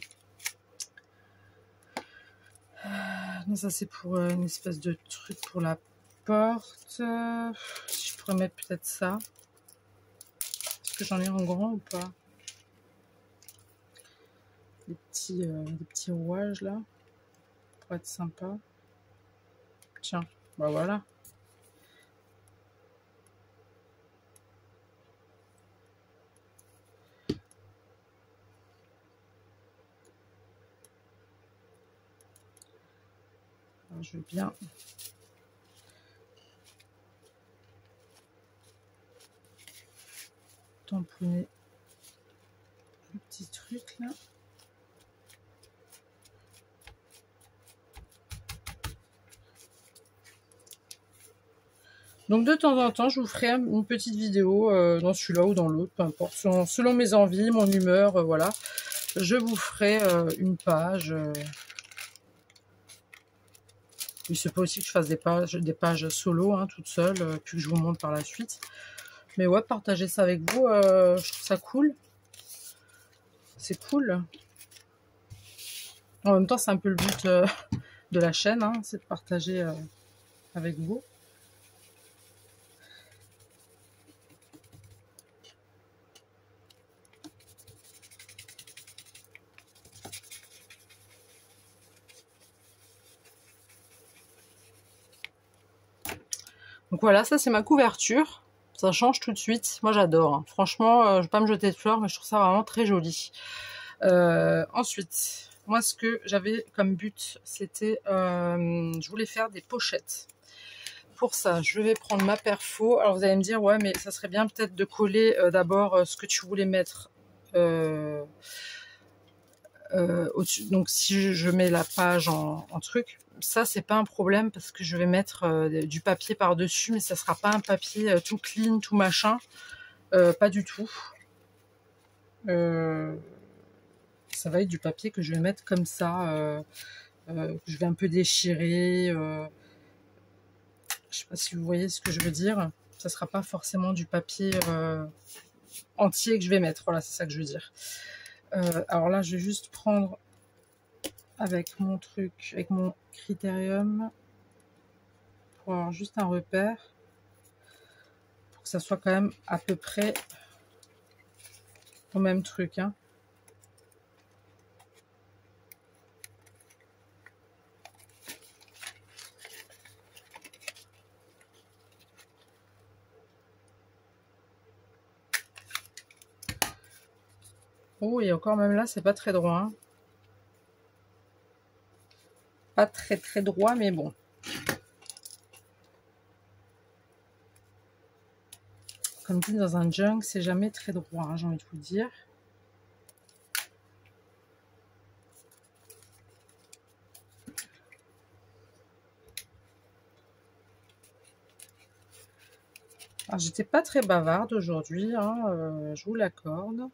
Non, ça c'est pour une espèce de truc pour la porte. Si je pourrais mettre peut-être ça. Est-ce que j'en ai en grand ou pas? Des petits rouages là. Pour être sympa. Tiens, bah voilà. Alors, je vais bien... tamponner le petit truc là. Donc de temps en temps, je vous ferai une petite vidéo dans celui-là ou dans l'autre, peu importe, selon mes envies, mon humeur, voilà. Je vous ferai une page. Il se peut aussi que je fasse des pages solo, hein, toute seule, puis que je vous montre par la suite. Mais ouais, partager ça avec vous, je trouve ça cool. c'est cool. En même temps, c'est un peu le but de la chaîne, hein, c'est de partager avec vous. Donc voilà, ça c'est ma couverture. Ça change tout de suite. Moi j'adore. Hein. Franchement, je ne vais pas me jeter de fleurs, mais je trouve ça vraiment très joli. Ensuite, moi ce que j'avais comme but, c'était, je voulais faire des pochettes. Pour ça, je vais prendre ma perfo. Alors vous allez me dire, ouais, mais ça serait bien peut-être de coller d'abord ce que tu voulais mettre au-dessus. Donc si je mets la page en truc, ça c'est pas un problème parce que je vais mettre du papier par dessus, mais ça sera pas un papier tout clean, tout machin, pas du tout. Ça va être du papier que je vais mettre comme ça, que je vais un peu déchirer. Je sais pas si vous voyez ce que je veux dire. Ça sera pas forcément du papier entier que je vais mettre. Voilà, c'est ça que je veux dire. Alors là, je vais juste prendre avec mon truc, avec mon critérium, pour avoir juste un repère, pour que ça soit quand même à peu près au même truc. Hein. Oh, et encore même là, c'est pas très droit. Hein. Pas très très droit, mais bon. Comme dit dans un junk, c'est jamais très droit, hein, j'ai envie de vous dire. Alors, j'étais pas très bavarde aujourd'hui, hein, je vous l'accorde.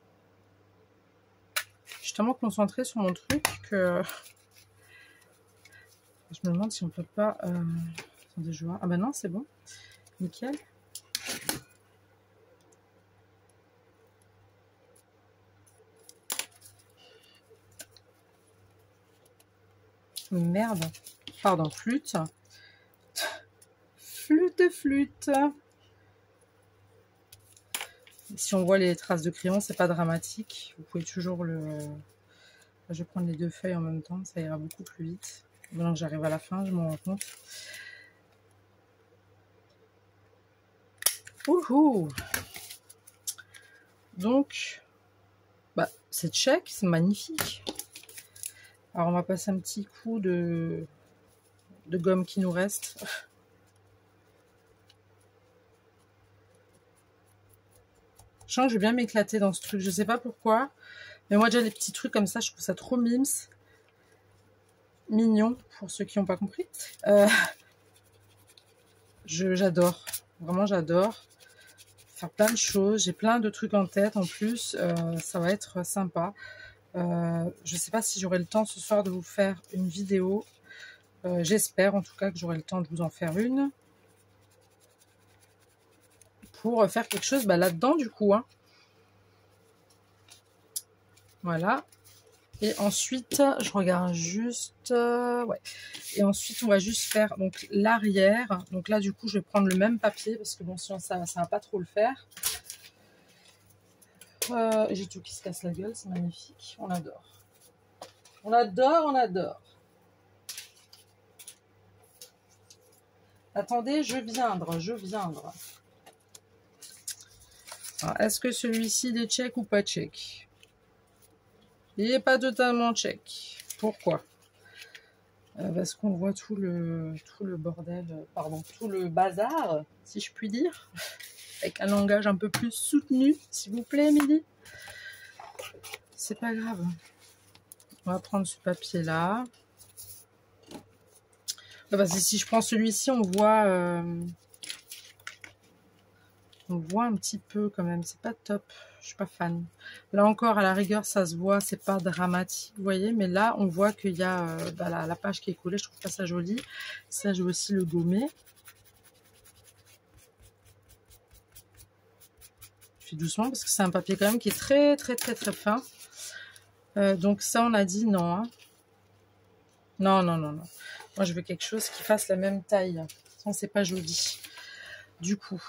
Je suis tellement concentrée sur mon truc que je me demande si on peut pas... Attendez, je vois. Ah bah non, c'est bon. Nickel. Merde. Pardon, flûte. Flûte. Si on voit les traces de crayon, c'est pas dramatique. Vous pouvez toujours le... Je vais prendre les deux feuilles en même temps, ça ira beaucoup plus vite. Maintenant que j'arrive à la fin, je m'en rends compte. Ouhou! Donc, bah, c'est check, c'est magnifique. Alors, on va passer un petit coup de gomme qui nous reste. Je sens que je vais bien m'éclater dans ce truc, je sais pas pourquoi. Mais moi, déjà, les petits trucs comme ça, je trouve ça trop mimes. Mignon, pour ceux qui n'ont pas compris. J'adore, vraiment j'adore. Faire plein de choses, j'ai plein de trucs en tête en plus, ça va être sympa. Je sais pas si j'aurai le temps ce soir de vous faire une vidéo. J'espère en tout cas que j'aurai le temps de vous en faire une. Pour faire quelque chose là-dedans du coup. Hein. Voilà. Et ensuite, je regarde juste... ouais. Et ensuite, on va juste faire donc l'arrière. Donc là, du coup, je vais prendre le même papier parce que bon, sinon, ça va pas trop le faire. J'ai tout qui se casse la gueule, c'est magnifique. On adore. On adore. Attendez, je viendrai. Est-ce que celui-ci est check ou pas check? Il n'est pas totalement check. Pourquoi? Parce qu'on voit tout le bordel, pardon, tout le bazar, si je puis dire, avec un langage un peu plus soutenu, s'il vous plaît, Émilie. C'est pas grave. On va prendre ce papier-là. Parce que si je prends celui-ci, on voit un petit peu quand même. C'est pas top. Je suis pas fan. Là encore, à la rigueur, ça se voit. C'est pas dramatique, vous voyez. Mais là, on voit qu'il y a la page qui est collée. Je trouve pas ça joli. Ça, je vais aussi le gommer. Je fais doucement parce que c'est un papier quand même qui est très fin. Donc ça, on a dit non. Hein. Non, non, non, non. Moi, je veux quelque chose qui fasse la même taille. Sinon, c'est pas joli. Du coup,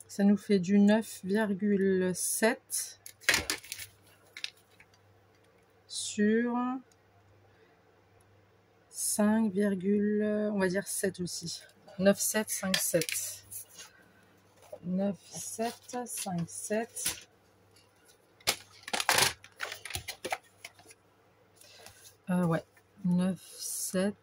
ça nous fait du 9,7 sur 5, on va dire 7 aussi. 9,7, 5,7. 9,7, 5,7. Ouais, 9,7.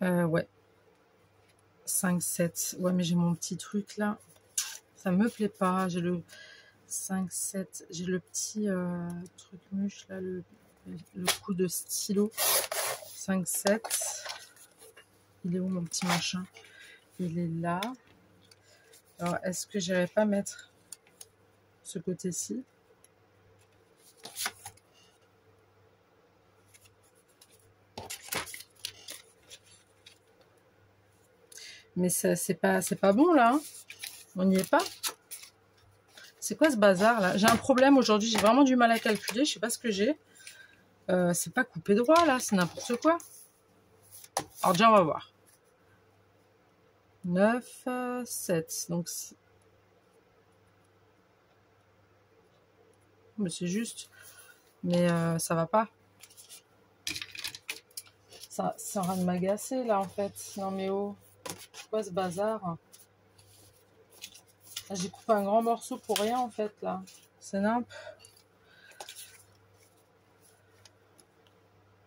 Ouais. 5,7. Ouais, mais j'ai mon petit truc là. Ça me plaît pas. J'ai le 5,7. J'ai le petit truc mûche là, le coup de stylo. 5,7. Il est où mon petit machin? Il est là. Alors, est-ce que j'irais pas mettre ce côté-ci? Mais c'est pas bon là. Hein, on n'y est pas. C'est quoi ce bazar là? J'ai un problème aujourd'hui. J'ai vraiment du mal à calculer. Je sais pas ce que j'ai. C'est pas coupé droit là. C'est n'importe quoi. Alors déjà, on va voir. 9, 7. Donc, mais c'est juste. Mais ça va pas. Ça, c'est en train de m'agacer là en fait. Non mais oh. C'est quoi ce bazar? J'ai coupé un grand morceau pour rien en fait là. C'est nimp.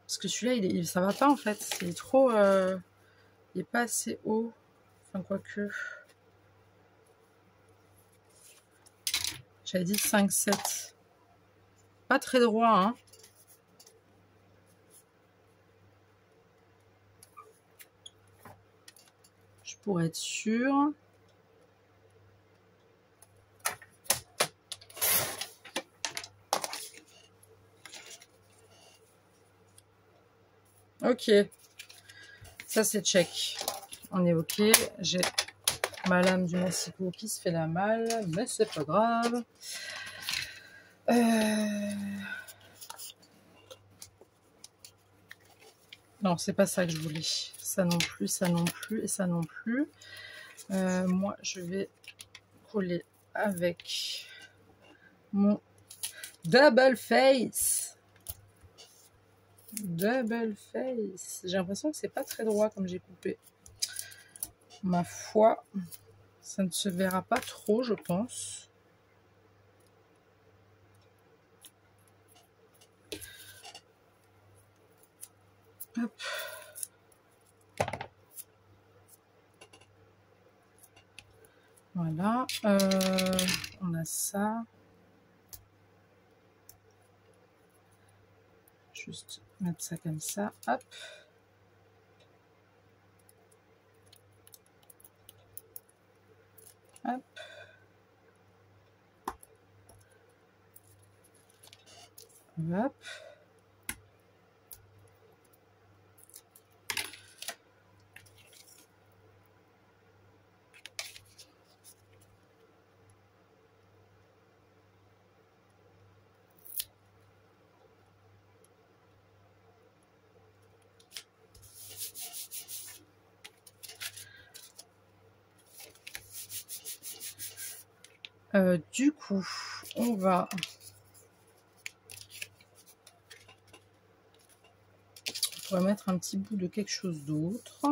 Parce que celui-là, ça va pas en fait. Il est trop. Il est pas assez haut. Enfin, quoique. J'avais dit 5, 7. Pas très droit, hein. Je pourrais être sûre. Ok. Ça, c'est check. On est ok. J'ai ma lame du massicot qui se fait la malle. Mais c'est pas grave. Non, c'est pas ça que je voulais. Ça non plus, ça non plus et ça non plus. Moi, je vais coller avec mon double face. Double face. J'ai l'impression que c'est pas très droit comme j'ai coupé. Ma foi, ça ne se verra pas trop, je pense. Hop. Voilà. On a ça. Juste mettre ça comme ça. Hop. Hop. Hop. Du coup, on va mettre un petit bout de quelque chose d'autre.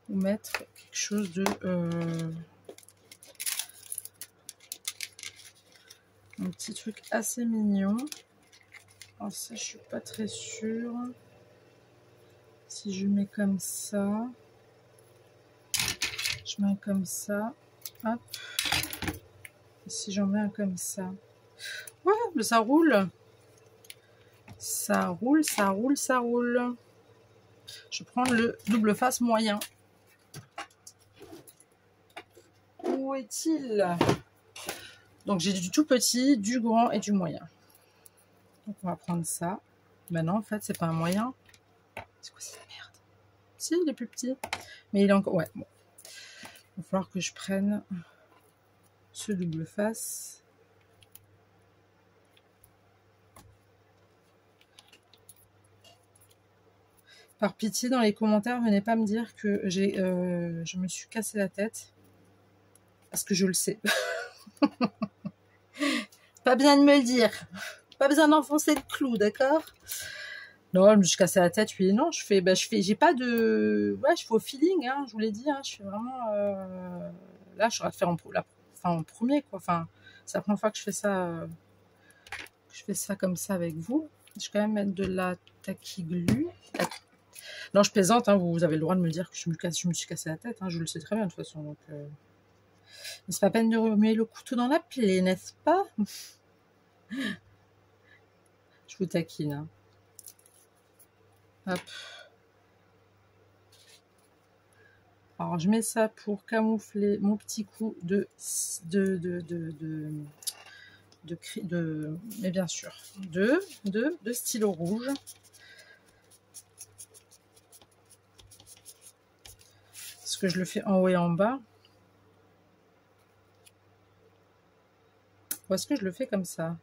Ou mettre quelque chose de... un petit truc assez mignon. Alors ça, je suis pas très sûre. Si je mets comme ça... Je mets un comme ça. Hop. Et si j'en mets un comme ça. Ouais, mais ça roule. Ça roule, ça roule, ça roule. Je prends le double face moyen. Où est-il? Donc j'ai du tout petit, du grand et du moyen. Donc on va prendre ça. Ben non, en fait, c'est pas un moyen. C'est quoi cette merde? Si, il est plus petit. Mais il est encore... Ouais, bon. Il va falloir que je prenne ce double face. Par pitié, dans les commentaires, venez pas me dire que je me suis cassé la tête. Parce que je le sais. Pas besoin de me le dire. Pas besoin d'enfoncer le clou, d'accord? Non, je me suis cassé la tête, oui. Non, j'ai pas de... Ouais, je fais au feeling, hein, je vous l'ai dit. Hein, je suis vraiment... Là, je serais de faire en premier, quoi. Enfin, c'est la première fois que je fais ça... je fais ça comme ça avec vous. Je vais quand même mettre de la taquiglu. Non, je plaisante, hein, vous avez le droit de me dire que je me suis cassé la tête. Hein, je le sais très bien, de toute façon. Donc, c'est pas peine de remuer le couteau dans la plaie, n'est-ce pas? Je vous taquine. Hein. Hop. Alors, je mets ça pour camoufler mon petit coup mais bien sûr, de stylo rouge. Parce que je le fais en haut et en bas. Ou est-ce que je le fais comme ça?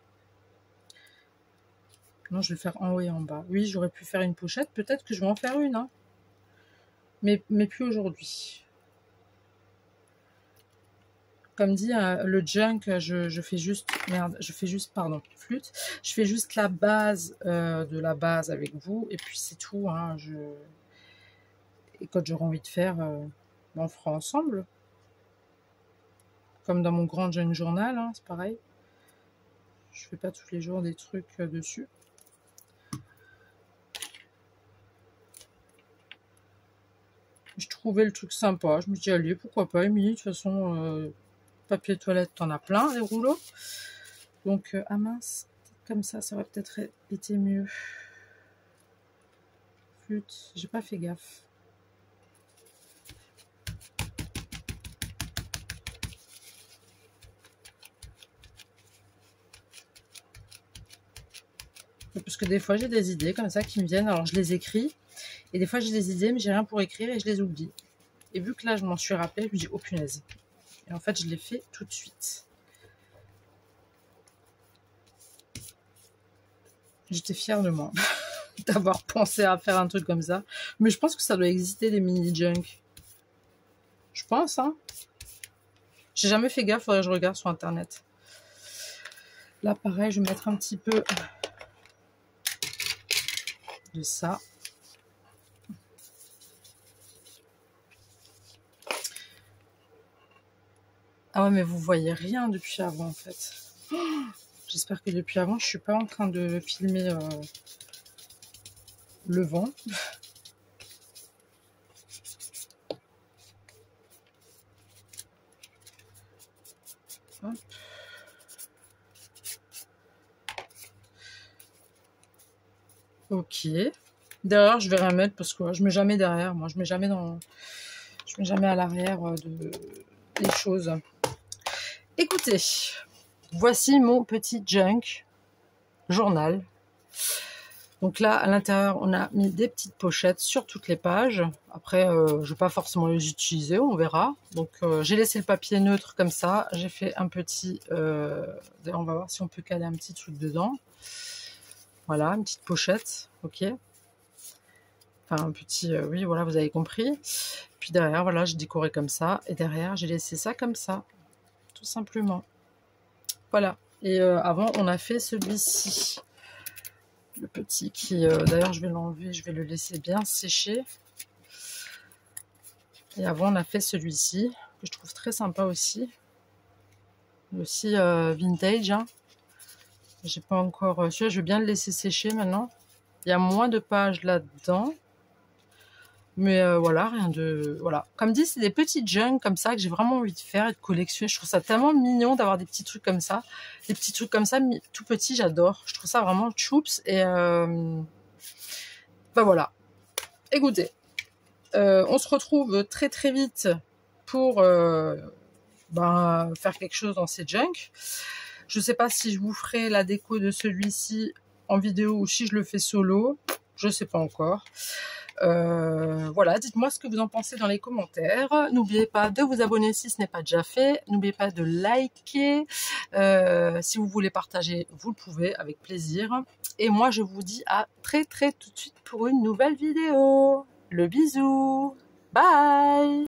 Non, je vais le faire en haut et en bas. Oui, j'aurais pu faire une pochette. Peut-être que je vais en faire une. Hein. Mais plus aujourd'hui. Comme dit, le junk, je fais juste... Merde, je fais juste, pardon, flûte. Je fais juste la base de la base avec vous. Et puis c'est tout. Hein, et quand j'aurai envie de faire, on fera ensemble. Comme dans mon grand jeune journal, hein, c'est pareil. Je fais pas tous les jours des trucs dessus. Je trouvais le truc sympa. Je me dis, allez, pourquoi pas, Émilie, de toute façon, papier toilette, t'en as plein, des rouleaux. Donc, ah mince, comme ça aurait peut-être été mieux. Flûte, j'ai pas fait gaffe. Parce que des fois, j'ai des idées comme ça qui me viennent, alors je les écris. Et des fois, j'ai des idées, mais j'ai rien pour écrire et je les oublie. Et vu que là, je m'en suis rappelé, je me dis, oh punaise. Et en fait, je l'ai fait tout de suite. J'étais fière de moi d'avoir pensé à faire un truc comme ça. Mais je pense que ça doit exister des mini-junk. Je pense, hein. J'ai jamais fait gaffe, faudrait que je regarde sur internet. Là, pareil, je vais mettre un petit peu de ça. Ah ouais, mais vous voyez rien depuis avant, en fait. Oh, j'espère que depuis avant, je suis pas en train de filmer le vent. Hop. Ok. Derrière, je vais rien mettre parce que je mets jamais derrière. Moi, je mets jamais à l'arrière des choses. Écoutez, voici mon petit junk journal. Donc là, à l'intérieur, on a mis des petites pochettes sur toutes les pages. Après, je ne vais pas forcément les utiliser, on verra. Donc, j'ai laissé le papier neutre comme ça. J'ai fait un petit... D'ailleurs, on va voir si on peut caler un petit truc dedans. Voilà, une petite pochette, ok. Enfin, un petit... oui, voilà, vous avez compris. Puis derrière, voilà, j'ai décoré comme ça. Et derrière, j'ai laissé ça comme ça. Tout simplement. Voilà. Et avant, on a fait celui-ci. Le petit qui, d'ailleurs, je vais l'enlever, je vais le laisser bien sécher. Et avant, on a fait celui-ci, que je trouve très sympa aussi. Aussi vintage. Hein. J'ai pas encore... celui-là, je vais bien le laisser sécher maintenant. Il y a moins de pages là-dedans. Mais voilà, rien de... Voilà. Comme dit, c'est des petits junk comme ça que j'ai vraiment envie de faire et de collectionner. Je trouve ça tellement mignon d'avoir des petits trucs comme ça. Des petits trucs comme ça, tout petits, j'adore. Je trouve ça vraiment choups. Et bah voilà. Écoutez, on se retrouve très très vite pour faire quelque chose dans ces junk. Je sais pas si je vous ferai la déco de celui-ci en vidéo ou si je le fais solo. Je ne sais pas encore. Voilà, dites-moi ce que vous en pensez dans les commentaires. N'oubliez pas de vous abonner si ce n'est pas déjà fait. N'oubliez pas de liker. Si vous voulez partager, vous le pouvez avec plaisir. Et moi, je vous dis à très tout de suite pour une nouvelle vidéo. Le bisou. Bye.